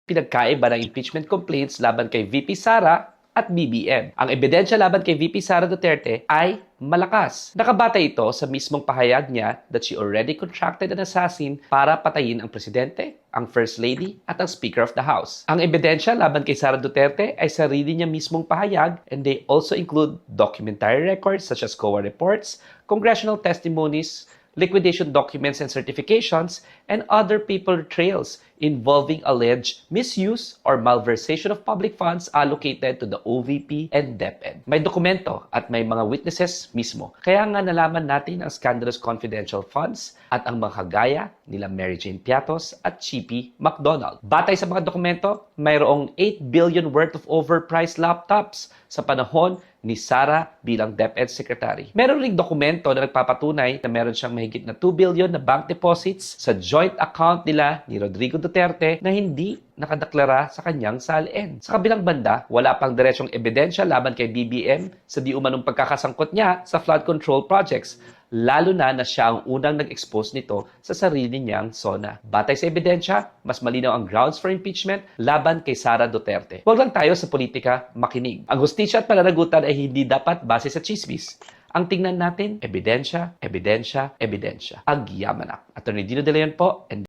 Pinagkaiba ng impeachment complaints laban kay VP Sara at BBM. Ang ebidensya laban kay VP Sara Duterte ay malakas. Nakabatay ito sa mismong pahayag niya that she already contracted an assassin para patayin ang presidente, ang First Lady at ang Speaker of the House. Ang ebidensya laban kay Sara Duterte ay sarili niya mismong pahayag, and they also include documentary records such as COA reports, congressional testimonies, liquidation documents and certifications, and other paper trails involving alleged misuse or malversation of public funds allocated to the OVP and DepEd. May dokumento at may mga witnesses mismo. Kaya nga nalaman natin ang scandalous confidential funds at ang mga kagaya nila Mary Jane Piatos at Chippy McDonald. Batay sa mga dokumento, mayroong 8 billion worth of overpriced laptops sa panahon ni Sara bilang DepEd Secretary. Meron ring dokumento na nagpapatunay na meron siyang mahigit na 2 billion na bank deposits sa joint account nila ni Rodrigo Duterte na hindi nakadeklara sa kanyang salin. Sa kabilang banda, wala pang diretsong ebidensya laban kay BBM sa di umanong pagkakasangkot niya sa flood control projects, lalo na siya ang unang nag-expose nito sa sarili niyang SONA. Batay sa ebidensya, mas malinaw ang grounds for impeachment laban kay Sara Duterte. Huwag lang tayo sa politika makinig. Ang hustisya at pananagutan ay hindi dapat base sa chismis. Ang tingnan natin, ebidensya, ebidensya, ebidensya. Agyamanak. Attorney Dino De Leon po, and